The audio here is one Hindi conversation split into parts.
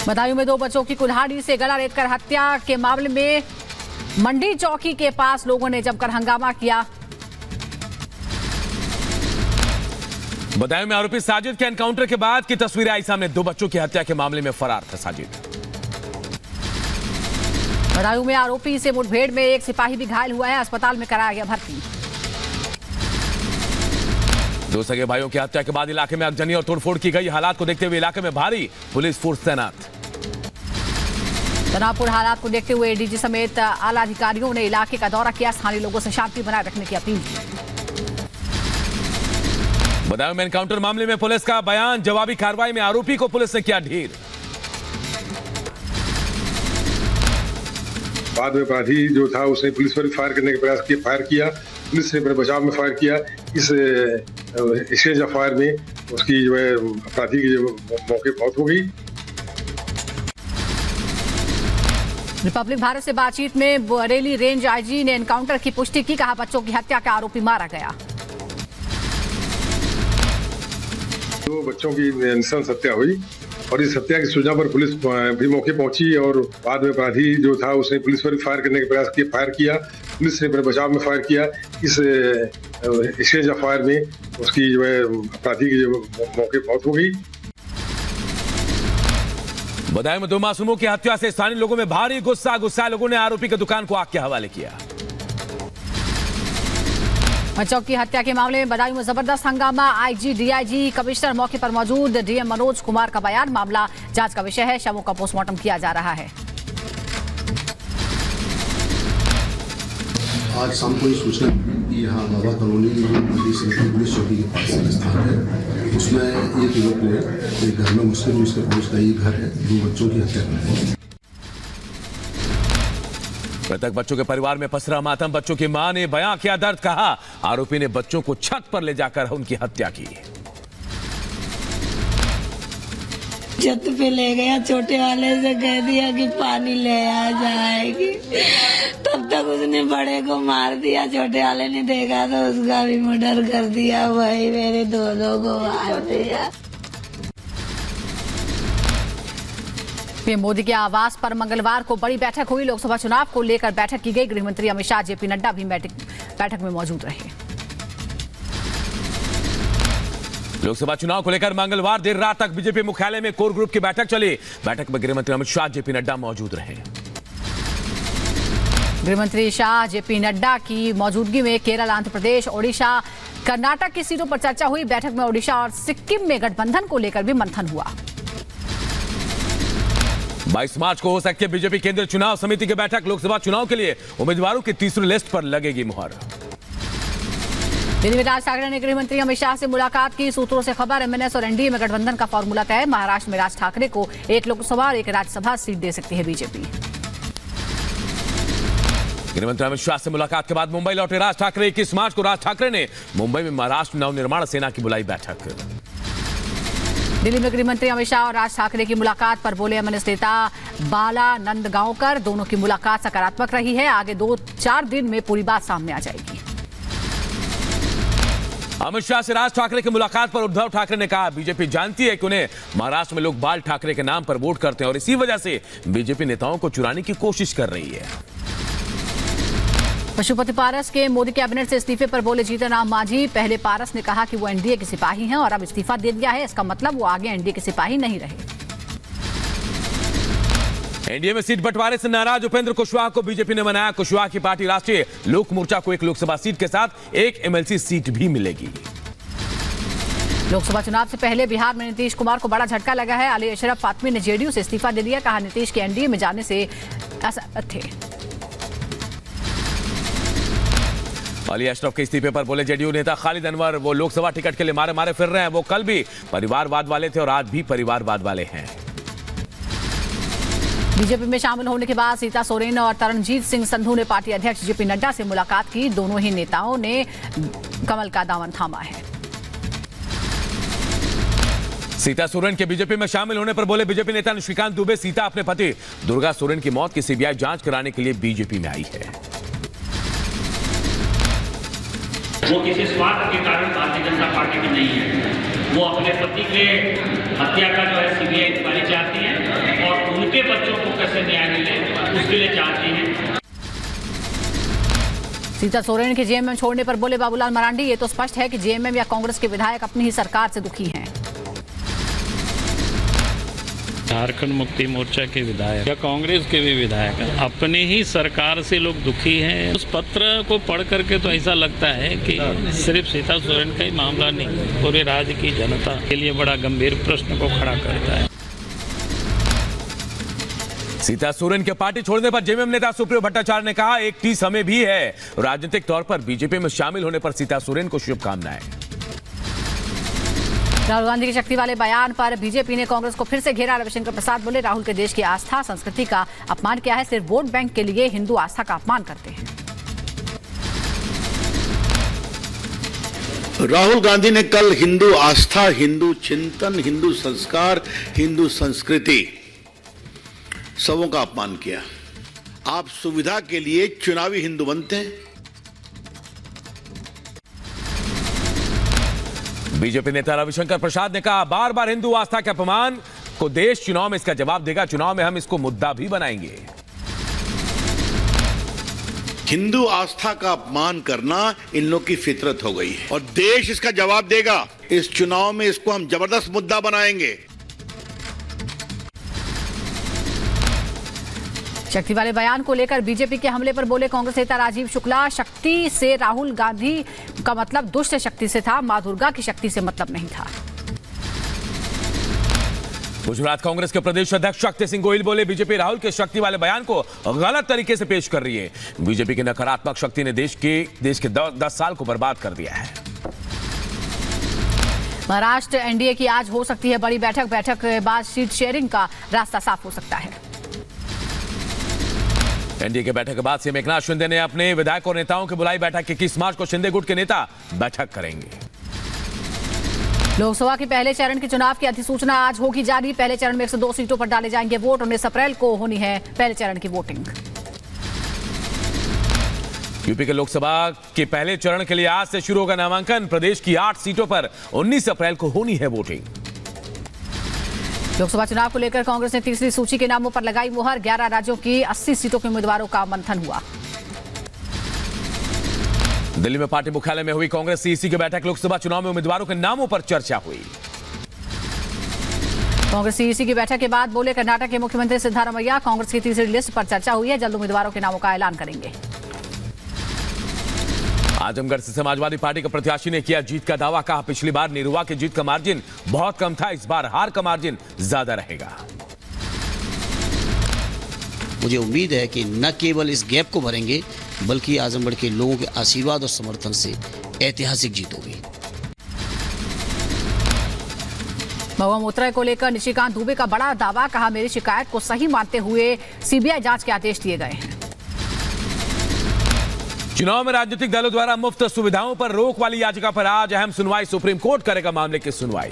बदायूं में 2 बच्चों की कुल्हाड़ी से गला रेतकर हत्या के मामले में मंडी चौकी के पास लोगों ने जमकर हंगामा किया। बदायूं में आरोपी साजिद के एनकाउंटर के बाद की तस्वीरें आई सामने। 2 बच्चों की हत्या के मामले में फरार था साजिद। बदायूं में आरोपी से मुठभेड़ में एक सिपाही भी घायल हुआ है, अस्पताल में कराया गया भर्ती। 2 सगे भाइयों की हत्या के बाद इलाके में आगजनी और तोड़फोड़ की गई। हालात को देखते हुए इलाके में भारी पुलिस फोर्स तैनात। तनावपूर्ण हालात को देखते हुए एडीजी समेत आला अधिकारियों ने इलाके का दौरा किया। स्थानीय लोगों से शांति बनाए रखने की अपील की। बदायूं में एनकाउंटर मामले में पुलिस का बयान। जवाबी कार्रवाई में आरोपी को पुलिस ने किया ढेर। बाद में अपराधी जो था उसने पुलिस पर फायर करने का प्रयास किया, फायर किया। पुलिस ने बचाव में फायर किया। इस एक्सचेंज ऑफ फायर में उसकी जो है अपराधी की जो मौके पर मौत हो गई। रिपब्लिक भारत से बातचीत में बरेली रेंज आईजी ने एनकाउंटर की पुष्टि की। कहा बच्चों की हत्या का आरोपी मारा गया। 2 बच्चों की नृशंस हत्या हुई और इस हत्या की सूचना पर पुलिस भी मौके पहुंची और बाद में अपराधी जो था उसने पुलिस पर फायर करने का प्रयास किया, फायर किया। पुलिस ने बचाव में फायर किया। इस एक्सचेंज ऑफ फायर में उसकी जो है अपराधी की जो मौके पर मौत हो गई। बदायूं में 2 मासूमों की हत्या से स्थानीय लोगों में भारी गुस्सा लोगों ने आरोपी की दुकान को आग के हवाले किया। बच्चों की हत्या के मामले में बदायूं में जबरदस्त हंगामा। आईजी, डीआईजी, कमिश्नर मौके पर मौजूद। डीएम मनोज कुमार का बयान। मामला जांच का विषय है। शवों का पोस्टमार्टम किया जा रहा है। आज शाम को ये सूचना कि यहाँ बाबा कॉलोनी पुलिस चौकी के पास एक स्थान है, उसमें एक युवक ने एक घर में मुस्लिम उसके पहुंच का ये घर है, 2 बच्चों की हत्या कर दी। मृतक बच्चों के परिवार में पसरा मातम। बच्चों की मां ने बयां किया दर्द। कहा आरोपी ने बच्चों को छत पर ले जाकर उनकी हत्या की। छत पे ले गया, छोटे वाले से कह दिया कि पानी ले आ जाएगी। तब तक उसने बड़े को मार दिया। छोटे वाले ने देखा तो उसका भी मर्डर कर दिया। वही मेरे 2 को मार दिया। पीएम मोदी के आवास पर मंगलवार को बड़ी बैठक हुई। लोकसभा चुनाव को लेकर बैठक की गई। गृह मंत्री अमित शाह, जेपी नड्डा भी बैठक में मौजूद रहे। लोकसभा चुनाव को लेकर मंगलवार देर रात तक बीजेपी मुख्यालय में कोर ग्रुप की बैठक चली। बैठक में गृह मंत्री अमित शाह, जेपी नड्डा मौजूद रहे। गृह मंत्री शाह, जेपी नड्डा की मौजूदगी में केरल, आंध्र प्रदेश, ओडिशा, कर्नाटक की सीटों पर चर्चा हुई। बैठक में ओडिशा और सिक्किम में गठबंधन को लेकर भी मंथन हुआ। 22 मार्च को हो सकती है बीजेपी केंद्रीय चुनाव समिति की बैठक। लोकसभा चुनाव के लिए उम्मीदवारों की तीसरी लिस्ट पर लगेगी मुहर। दिल्ली में राज ठाकरे ने गृह मंत्री अमित शाह से मुलाकात की। सूत्रों से खबर, एमएनएस और एनडीए में गठबंधन का फॉर्मूला तय। महाराष्ट्र में राज ठाकरे को 1 लोकसभा और 1 राज्यसभा सीट दे सकती है बीजेपी। गृह मंत्री अमित शाह से मुलाकात के बाद मुंबई लौटे राज ठाकरे। 21 मार्च को राज ठाकरे ने मुंबई में महाराष्ट्र नवनिर्माण सेना की बुलाई बैठक। दिल्ली में गृह मंत्री अमित शाह और राज ठाकरे की मुलाकात पर बोले एमएनएस नेता बाला नंदगांवकर। दोनों की मुलाकात सकारात्मक रही है। आगे 2-4 दिन में पूरी बात सामने आ जाएगी। अमित शाह से राज ठाकरे की मुलाकात पर उद्धव ठाकरे ने कहा बीजेपी जानती है कि उन्हें महाराष्ट्र में लोग बाल ठाकरे के नाम पर वोट करते हैं और इसी वजह से बीजेपी नेताओं को चुराने की कोशिश कर रही है। पशुपति पारस के मोदी कैबिनेट से इस्तीफे पर बोले जीतन राम मांझी। पहले पारस ने कहा कि वो एनडीए के सिपाही हैं और अब इस्तीफा दे दिया है। इसका मतलब वो आगे एनडीए के सिपाही नहीं रहे। एनडीए में सीट बंटवारे से नाराज उपेंद्र कुशवाहा को बीजेपी ने मनाया। कुशवाहा की पार्टी राष्ट्रीय लोक मोर्चा को 1 लोकसभा सीट के साथ 1 एमएलसी सीट भी मिलेगी। लोकसभा चुनाव से पहले बिहार में नीतीश कुमार को बड़ा झटका लगा है। अली अशरफ फातमी ने जेडीयू से इस्तीफा दे दिया। कहा नीतीश के एनडीए में जाने से असहमत थे। अली अशरफ के इस्तीफे पर बोले जेडीयू नेता खालिद अनवर। वो लोकसभा टिकट के लिए मारे फिर रहे हैं। वो कल भी परिवारवाद वाले थे और आज भी परिवारवाद वाले हैं। बीजेपी में शामिल होने के बाद सीता सोरेन और तरनजीत सिंह संधू ने पार्टी अध्यक्ष जेपी नड्डा से मुलाकात की। दोनों ही नेताओं ने कमल का दामन थामा है। सीता सोरेन के बीजेपी में शामिल होने पर बोले बीजेपी नेता निशिकांत दुबे सीता अपने पति दुर्गा सोरेन की मौत की सीबीआई जांच कराने के लिए बीजेपी में आई है। वो किसी स्वार्थ के कारण भारतीय जनता पार्टी में नहीं है। वो अपने पति के हत्या का जो है सीबीआई इंक्वायरी चाहती है और उनके बच्चों को कैसे न्याय मिले उसके लिए चाहती हैं। सीता सोरेन के जेएमएम छोड़ने पर बोले बाबूलाल मरांडी, ये तो स्पष्ट है कि जेएमएम या कांग्रेस के विधायक अपनी ही सरकार से दुखी हैं। झारखंड मुक्ति मोर्चा के विधायक या कांग्रेस के भी विधायक अपनी ही सरकार से लोग दुखी हैं। उस पत्र को पढ़ करके तो ऐसा लगता है कि सिर्फ सीता सोरेन का ही मामला नहीं, पूरे राज्य की जनता के लिए बड़ा गंभीर प्रश्न को खड़ा करता है। सीता सोरेन के पार्टी छोड़ने पर जेएमएम नेता सुप्रियो भट्टाचार्य ने कहा, एक टी समय भी है। राजनीतिक तौर पर बीजेपी में शामिल होने पर सीता सोरेन को शुभकामनाएं। राहुल गांधी के शक्ति वाले बयान पर बीजेपी ने कांग्रेस को फिर से घेरा। रविशंकर प्रसाद बोले, राहुल के देश की आस्था संस्कृति का अपमान किया है, सिर्फ वोट बैंक के लिए हिंदू आस्था का अपमान करते हैं। राहुल गांधी ने कल हिंदू आस्था, हिंदू चिंतन, हिंदू संस्कार, हिंदू संस्कृति सबों का अपमान किया। आप सुविधा के लिए चुनावी हिंदू बनते हैं। बीजेपी नेता रविशंकर प्रसाद ने कहा, बार बार हिंदू आस्था के अपमान को देश चुनाव में इसका जवाब देगा। चुनाव में हम इसको मुद्दा भी बनाएंगे। हिंदू आस्था का अपमान करना इन लोग की फितरत हो गई है और देश इसका जवाब देगा। इस चुनाव में इसको हम जबरदस्त मुद्दा बनाएंगे। शक्ति वाले बयान को लेकर बीजेपी के हमले पर बोले कांग्रेस नेता राजीव शुक्ला, शक्ति से राहुल गांधी का मतलब दुष्ट शक्ति से था, मां दुर्गा की शक्ति से मतलब नहीं था। गुजरात कांग्रेस के प्रदेश अध्यक्ष शक्ति सिंह गोहिल बोले, बीजेपी राहुल के शक्ति वाले बयान को गलत तरीके से पेश कर रही है। बीजेपी की नकारात्मक शक्ति ने देश के 10 साल को बर्बाद कर दिया है। महाराष्ट्र एनडीए की आज हो सकती है बड़ी बैठक के बाद सीट शेयरिंग का रास्ता साफ हो सकता है। एनडीए के बैठक के बाद सीएम एकनाथ शिंदे ने अपने विधायकों और नेताओं की बुलाई बैठक। 21 मार्च को शिंदे गुट के नेता बैठक करेंगे। लोकसभा के पहले चरण के चुनाव की अधिसूचना आज होगी जारी। पहले चरण में 102 सीटों पर डाले जाएंगे वोट। 19 अप्रैल को होनी है पहले चरण की वोटिंग। यूपी के लोकसभा के पहले चरण के लिए आज से शुरू होगा नामांकन। प्रदेश की 8 सीटों पर 19 अप्रैल को होनी है वोटिंग। लोकसभा चुनाव को लेकर कांग्रेस ने तीसरी सूची के नामों पर लगाई मुहर। 11 राज्यों की 80 सीटों के उम्मीदवारों का मंथन हुआ। दिल्ली में पार्टी मुख्यालय में हुई कांग्रेस सीईसी की बैठक। लोकसभा चुनाव में उम्मीदवारों के नामों पर चर्चा हुई। कांग्रेस सीईसी की बैठक के बाद बोले कर्नाटक के मुख्यमंत्री सिद्धारमैया, कांग्रेस की तीसरी लिस्ट पर चर्चा हुई है, जल्द उम्मीदवारों के नामों का ऐलान करेंगे। आजमगढ़ से समाजवादी पार्टी के प्रत्याशी ने किया जीत का दावा। कहा, पिछली बार निरुआ के जीत का मार्जिन बहुत कम था, इस बार हार का मार्जिन ज्यादा रहेगा। मुझे उम्मीद है कि न केवल इस गैप को भरेंगे बल्कि आजमगढ़ के लोगों के आशीर्वाद और समर्थन से ऐतिहासिक जीत होगी। महुआ मोतरा को लेकर निशिकांत दुबे का बड़ा दावा। कहा, मेरी शिकायत को सही मानते हुए सीबीआई जांच के आदेश दिए गए हैं। चुनाव में राजनीतिक दलों द्वारा मुफ्त सुविधाओं पर रोक वाली याचिका पर आज अहम सुनवाई। सुप्रीम कोर्ट करेगा मामले की सुनवाई।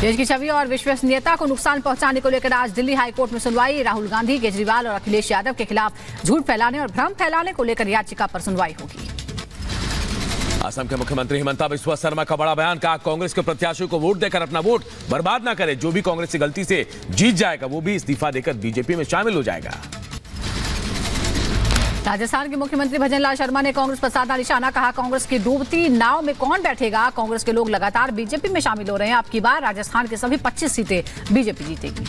देश की छवि और विश्वसनीयता को नुकसान पहुंचाने को लेकर आज दिल्ली हाईकोर्ट में सुनवाई। राहुल गांधी, केजरीवाल और अखिलेश यादव के खिलाफ झूठ फैलाने और भ्रम फैलाने को लेकर याचिका पर सुनवाई होगी। असम के मुख्यमंत्री हिमंता बिस्वा शर्मा का बड़ा बयान। कहा, कांग्रेस के प्रत्याशियों को वोट देकर अपना वोट बर्बाद ना करे। जो भी कांग्रेस की गलती से जीत जाएगा वो भी इस्तीफा देकर बीजेपी में शामिल हो जाएगा। राजस्थान के मुख्यमंत्री भजनलाल शर्मा ने कांग्रेस पर साधा निशाना। कहा, कांग्रेस की डूबती नाव में कौन बैठेगा। कांग्रेस के लोग लगातार बीजेपी में शामिल हो रहे हैं। अब की बार राजस्थान के सभी 25 सीटें बीजेपी जीतेगी।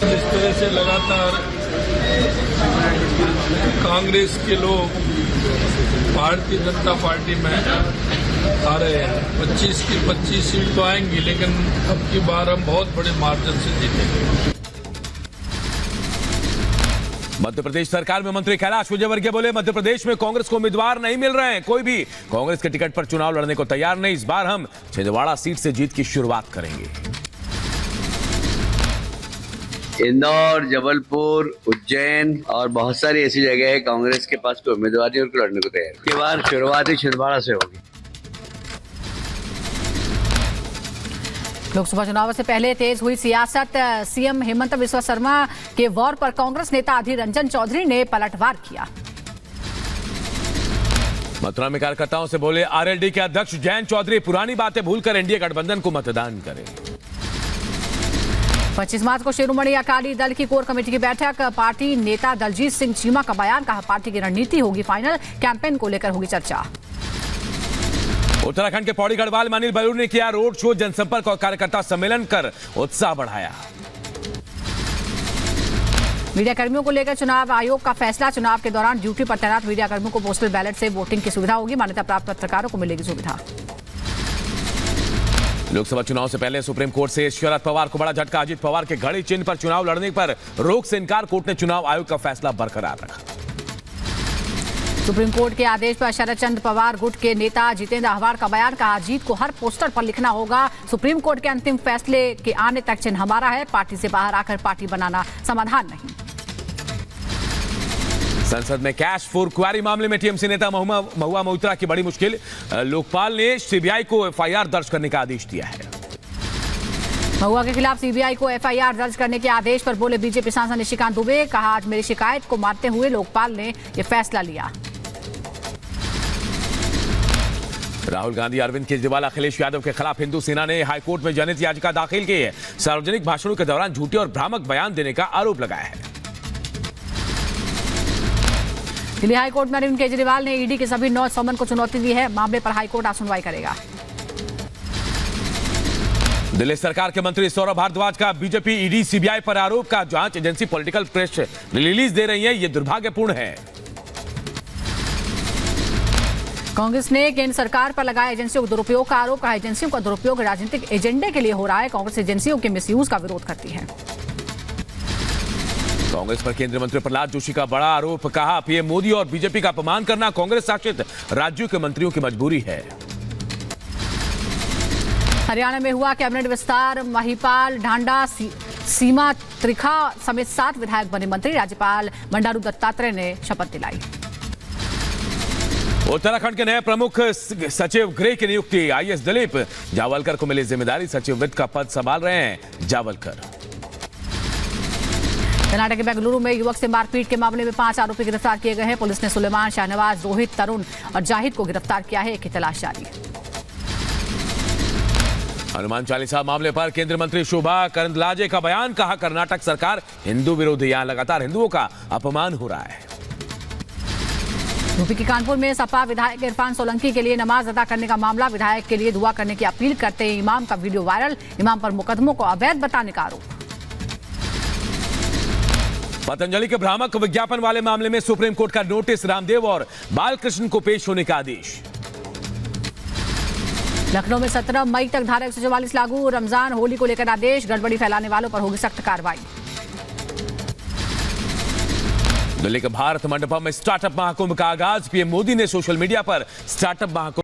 इस तरह से लगातार कांग्रेस के लोग भारतीय जनता पार्टी में आ रहे हैं। 25 की 25 सीट तो आएंगी, लेकिन अब की बार हम बहुत बड़े मार्जिन से जीतेंगे। मध्य प्रदेश सरकार में मंत्री कैलाश विजयवर्गीय बोले, मध्य प्रदेश में कांग्रेस को उम्मीदवार नहीं मिल रहे हैं। कोई भी कांग्रेस के टिकट पर चुनाव लड़ने को तैयार नहीं। इस बार हम छिंदवाड़ा सीट से जीत की शुरुआत करेंगे। इंदौर, जबलपुर, उज्जैन और बहुत सारी ऐसी जगह है कांग्रेस के पास कोई उम्मीदवार नहीं और लड़ने को तैयार। इसके बाद शुरुआत ही छिंदवाड़ा से होगी। लोकसभा चुनाव से पहले तेज हुई सियासत। सीएम हेमंत बिस्वा शर्मा के वॉर पर कांग्रेस नेता अधीर रंजन चौधरी ने पलटवार किया। मथुरा में कार्यकर्ताओं से बोले आरएलडी के अध्यक्ष जयंत चौधरी, पुरानी बातें भूलकर एनडीए गठबंधन को मतदान करें। 25 मार्च को शिरोमणि अकाली दल की कोर कमेटी की बैठक, पार्टी नेता दलजीत सिंह चीमा का बयान, कहा पार्टी की रणनीति होगी फाइनल, कैंपेन को लेकर होगी चर्चा। उत्तराखंड के पौड़ी गढ़वाल में अनिल बलूनी ने किया रोड शो, जनसंपर्क और कार्यकर्ता सम्मेलन कर उत्साह बढ़ाया। मीडिया कर्मियों को लेकर चुनाव आयोग का फैसला, चुनाव के दौरान ड्यूटी पर तैनात मीडिया कर्मियों को पोस्टल बैलेट से वोटिंग की सुविधा होगी, मान्यता प्राप्त पत्रकारों को मिलेगी सुविधा। लोकसभा चुनाव से पहले सुप्रीम कोर्ट से शरद पवार को बड़ा झटका, अजित पवार के घड़ी चिन्ह पर चुनाव लड़ने पर रोक से इनकार, कोर्ट ने चुनाव आयोग का फैसला बरकरार रखा। सुप्रीम कोर्ट के आदेश पर शरद चंद्र पवार गुट के नेता जितेंद्र अहवार का बयान, कहा अजीत को हर पोस्टर पर लिखना होगा, सुप्रीम कोर्ट के अंतिम फैसले के आने तक चिन्ह हमारा है, पार्टी से बाहर आकर पार्टी बनाना समाधान नहीं। संसद में कैश फॉर क्वारी मामले में टीएमसी नेता महुआ मोइत्रा की बड़ी मुश्किल, लोकपाल ने सीबीआई को एफआईआर दर्ज करने का आदेश दिया है। महुआ के खिलाफ सीबीआई को एफआईआर दर्ज करने के आदेश पर बोले बीजेपी सांसद निशिकांत दुबे, कहा आज मेरी शिकायत को मानते हुए लोकपाल ने यह फैसला लिया। राहुल गांधी, अरविंद केजरीवाल, अखिलेश यादव के खिलाफ हिंदू सेना ने हाईकोर्ट में जनहित याचिका दाखिल की है, सार्वजनिक भाषणों के दौरान झूठे और भ्रामक बयान देने का आरोप लगाया है। दिल्ली हाईकोर्ट में अरविंद केजरीवाल ने ईडी के सभी 9 समन को चुनौती दी है, मामले पर हाईकोर्ट आज सुनवाई करेगा। दिल्ली सरकार के मंत्री सौरभ भारद्वाज का बीजेपी ईडी सीबीआई पर आरोप, का जांच agency political press release they रही है, यह दुर्भाग्यपूर्ण है। कांग्रेस ने केंद्र सरकार पर लगाया एजेंसियों के दुरुपयोग का आरोप, कहा एजेंसियों का दुरुपयोग राजनीतिक एजेंडे के लिए हो रहा है, कांग्रेस एजेंसियों के मिसयूज का विरोध करती है। कांग्रेस पर केंद्रीय मंत्री प्रहलाद जोशी का बड़ा आरोप, कहा पीएम मोदी और बीजेपी का अपमान करना कांग्रेस शासित राज्यों के मंत्रियों की मजबूरी है। हरियाणा में हुआ कैबिनेट विस्तार, महिपाल ढांडा, सीमा त्रिखा समेत 7 विधायक बने मंत्री, राज्यपाल बंडारू दत्तात्रेय ने शपथ दिलाई। उत्तराखंड के नए प्रमुख सचिव गृह की नियुक्ति, आईएएस दिलीप जावलकर को मिली जिम्मेदारी, सचिव वित्त का पद संभाल रहे हैं जावलकर। कर्नाटक के बेंगलुरु में युवक से मारपीट के मामले में 5 आरोपी गिरफ्तार किए गए हैं, पुलिस ने सुलेमान, शाहनवाज, रोहित, तरुण और जाहिद को गिरफ्तार किया है, एक की तलाश जारी। हनुमान चालीसा मामले पर केंद्रीय मंत्री शोभा करंदलाजे का बयान, कहा कर्नाटक सरकार हिंदू विरोधी, यहां लगातार हिंदुओं का अपमान हो रहा है। यूपी के कानपुर में सपा विधायक इरफान सोलंकी के लिए नमाज अदा करने का मामला, विधायक के लिए दुआ करने की अपील करते इमाम का वीडियो वायरल, इमाम पर मुकदमों को अवैध बताने का आरोप। पतंजलि के भ्रामक विज्ञापन वाले मामले में सुप्रीम कोर्ट का नोटिस, रामदेव और बालकृष्ण को पेश होने का आदेश। लखनऊ में 17 मई तक धारा 144 लागू, रमजान होली को लेकर आदेश, गड़बड़ी फैलाने वालों पर होगी सख्त कार्रवाई। दिल्ली के भारत मंडपम में स्टार्टअप महाकुंभ का आगाज, पीएम मोदी ने सोशल मीडिया पर स्टार्टअप महाकुंभ